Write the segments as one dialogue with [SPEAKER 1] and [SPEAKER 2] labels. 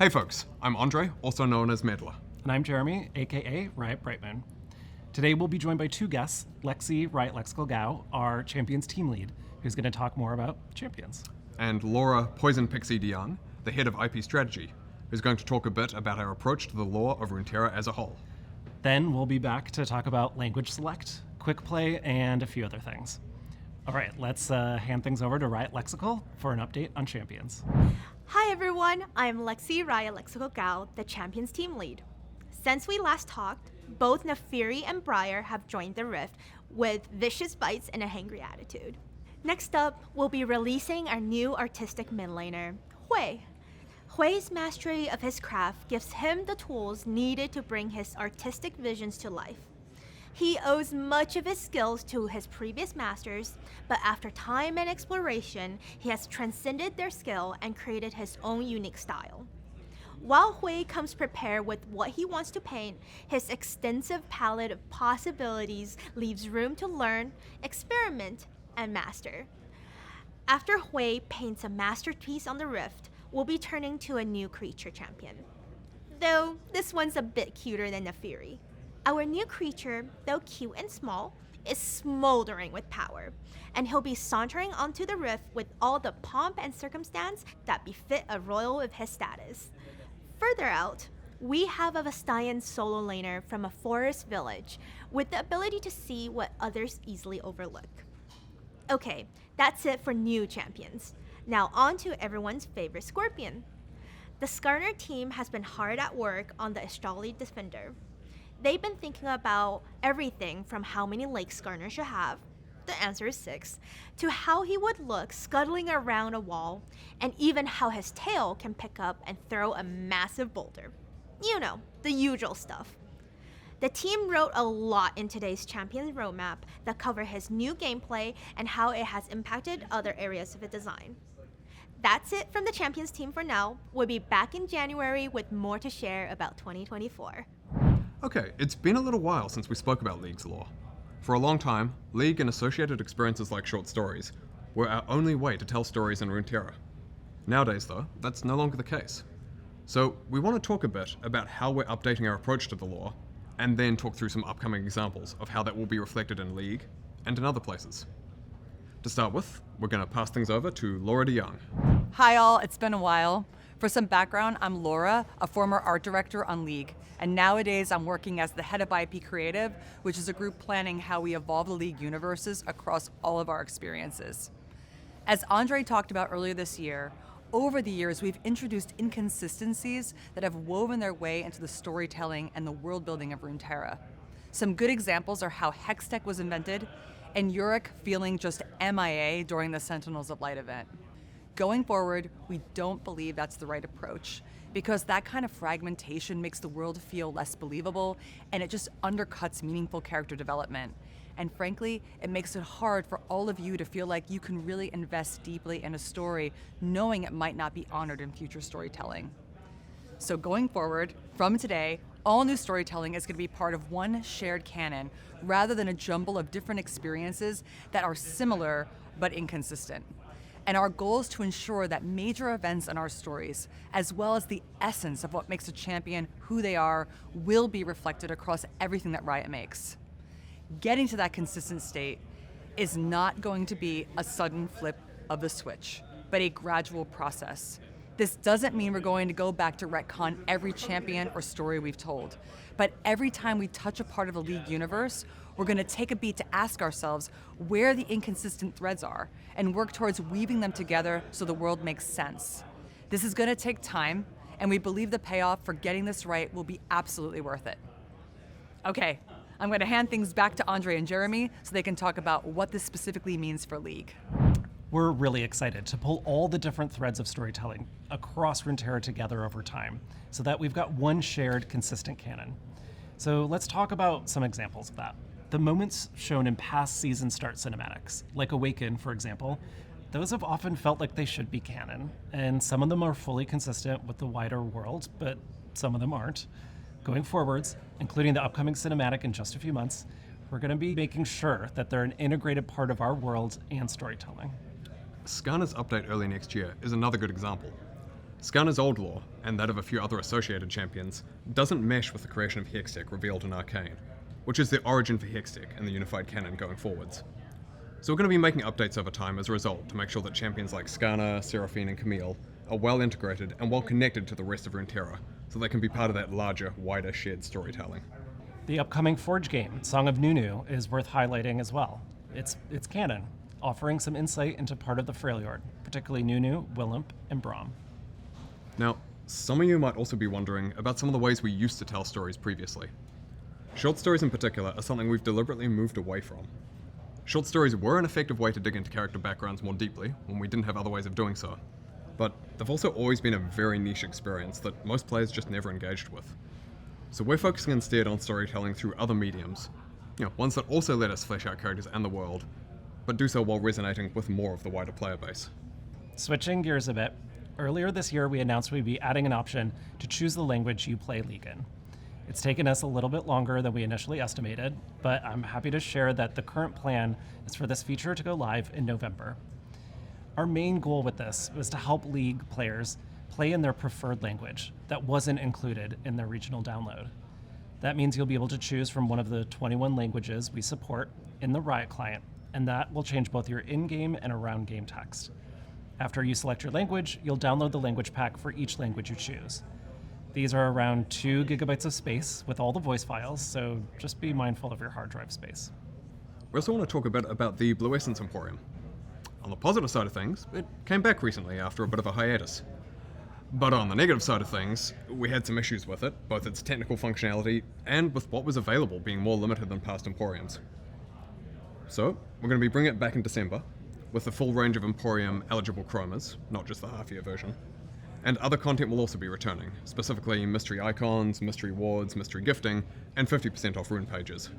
[SPEAKER 1] Hey folks, I'm Andre, also known as Meddler.
[SPEAKER 2] And I'm Jeremy, aka Riot Brightmoon. Today we'll be joined by two guests, Lexi, Riot Lexical Gao, our Champions team lead, who's going to talk more about Champions.
[SPEAKER 1] And Laura Poisonpixxi'nin, the head of IP strategy, who's going to talk a bit about our approach to the lore of Runeterra as a whole.
[SPEAKER 2] Then we'll be back to talk about language select, quick play, and a few other things. All right, let's hand things over to Riot Lexical for an update on Champions.
[SPEAKER 3] Hi everyone, I'm Lexi, Riot Lexical Gao, the Champions team lead. Since we last talked, both Neferi and Briar have joined the Rift with vicious bites and a hangry attitude. Next up, we'll be releasing our new artistic mid laner, Hui. Hui's mastery of his craft gives him the tools needed to bring his artistic visions to life. He owes much of his skills to his previous masters, but after time and exploration, he has transcended their skill and created his own unique style. While Hui comes prepared with what he wants to paint, his extensive palette of possibilities leaves room to learn, experiment, and master. After Hui paints a masterpiece on the Rift, we'll be turning to a new creature champion. Though this one's a bit cuter than Neferi. Our new creature, though cute and small, is smoldering with power, and he'll be sauntering onto the Rift with all the pomp and circumstance that befit a royal of his status. Further out, we have a Vastayan solo laner from a forest village with the ability to see what others easily overlook. Okay, that's it for new champions. Now on to everyone's favorite Scorpion. The Skarner team has been hard at work on the Astrali Defender. They've been thinking about everything from how many legs Skarner should have, the answer is 6, to how he would look scuttling around a wall, and even how his tail can pick up and throw a massive boulder. You know, the usual stuff. The team wrote a lot in today's Champions roadmap that cover his new gameplay and how it has impacted other areas of the design. That's it from the Champions team for now. We'll be back in January with more to share about 2024.
[SPEAKER 1] Okay, it's been a little while since we spoke about League's lore. For a long time, League and associated experiences like short stories were our only way to tell stories in Runeterra. Nowadays though, that's no longer the case. So we want to talk a bit about how we're updating our approach to the lore, and then talk through some upcoming examples of how that will be reflected in League and in other places. To start with, we're going to pass things over to Laura DeYoung.
[SPEAKER 4] Hi all, it's been a while. For some background, I'm Laura, a former art director on League, and nowadays I'm working as the head of IP Creative, which is a group planning how we evolve the League universes across all of our experiences. As Andre talked about earlier this year, over the years we've introduced inconsistencies that have woven their way into the storytelling and the world building of Runeterra. Some good examples are how Hextech was invented, and Yorick feeling just MIA during the Sentinels of Light event. Going forward, we don't believe that's the right approach, because that kind of fragmentation makes the world feel less believable, and it just undercuts meaningful character development. And frankly, it makes it hard for all of you to feel like you can really invest deeply in a story, knowing it might not be honored in future storytelling. So going forward, from today, all new storytelling is going to be part of one shared canon, rather than a jumble of different experiences that are similar but inconsistent. And our goal is to ensure that major events in our stories, as well as the essence of what makes a champion who they are, will be reflected across everything that Riot makes. Getting to that consistent state is not going to be a sudden flip of the switch, but a gradual process. This doesn't mean we're going to go back to retcon every champion or story we've told, but every time we touch a part of the League universe, we're going to take a beat to ask ourselves where the inconsistent threads are and work towards weaving them together so the world makes sense. This is going to take time, and we believe the payoff for getting this right will be absolutely worth it. Okay, I'm going to hand things back to Andre and Jeremy so they can talk about what this specifically means for League.
[SPEAKER 2] We're really excited to pull all the different threads of storytelling across Runeterra together over time, so that we've got one shared, consistent canon. So let's talk about some examples of that. The moments shown in past season start cinematics, like Awaken, for example, those have often felt like they should be canon, and some of them are fully consistent with the wider world, but some of them aren't. Going forwards, including the upcoming cinematic in just a few months, we're going to be making sure that they're an integrated part of our world and storytelling.
[SPEAKER 1] Skarner's update early next year is another good example. Skarner's old lore, and that of a few other associated champions, doesn't mesh with the creation of Hextech revealed in Arcane, which is the origin for Hextech and the unified canon going forwards. So we're going to be making updates over time as a result to make sure that champions like Skarner, Seraphine and Camille are well integrated and well connected to the rest of Runeterra, so they can be part of that larger, wider shared storytelling.
[SPEAKER 2] The upcoming Forge game, Song of Nunu, is worth highlighting as well. It's canon, offering some insight into part of the Freljord, particularly Nunu, Willump, and Braum.
[SPEAKER 1] Now, some of you might also be wondering about some of the ways we used to tell stories previously. Short stories in particular are something we've deliberately moved away from. Short stories were an effective way to dig into character backgrounds more deeply when we didn't have other ways of doing so, but they've also always been a very niche experience that most players just never engaged with. So we're focusing instead on storytelling through other mediums, ones that also let us flesh out characters and the world, but do so while resonating with more of the wider player base.
[SPEAKER 2] Switching gears a bit, earlier this year we announced we'd be adding an option to choose the language you play League in. It's taken us a little bit longer than we initially estimated, but I'm happy to share that the current plan is for this feature to go live in November. Our main goal with this was to help League players play in their preferred language that wasn't included in their regional download. That means you'll be able to choose from one of the 21 languages we support in the Riot client, and that will change both your in-game and around game text. After you select your language, you'll download the language pack for each language you choose. These are around 2 gigabytes of space with all the voice files, so just be mindful of your hard drive space.
[SPEAKER 1] We also want to talk a bit about the Blue Essence Emporium. On the positive side of things, it came back recently after a bit of a hiatus. But on the negative side of things, we had some issues with it, both its technical functionality and with what was available being more limited than past Emporiums. So, we're going to be bringing it back in December, with the full range of Emporium eligible chromas, not just the half-year version. And other content will also be returning, specifically mystery icons, mystery wards, mystery gifting, and 50% off rune pages.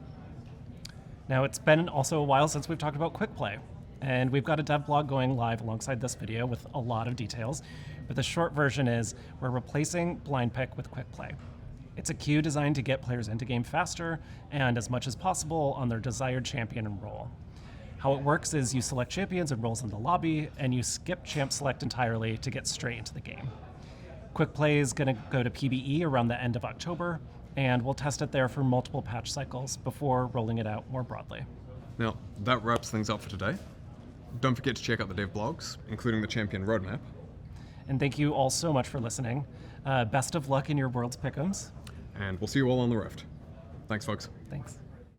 [SPEAKER 2] Now, it's been also a while since we've talked about Quick Play, and we've got a dev blog going live alongside this video with a lot of details, but the short version is we're replacing Blind Pick with Quick Play. It's a queue designed to get players into game faster and as much as possible on their desired champion and role. How it works is you select champions and roles in the lobby, and you skip champ select entirely to get straight into the game. Quick Play is going to go to PBE around the end of October, and we'll test it there for multiple patch cycles before rolling it out more broadly.
[SPEAKER 1] Now, that wraps things up for today. Don't forget to check out the dev blogs, including the champion roadmap.
[SPEAKER 2] And thank you all so much for listening. Best of luck in your World's Pick'ems.
[SPEAKER 1] And we'll see you all on the Rift. Thanks, folks.
[SPEAKER 2] Thanks.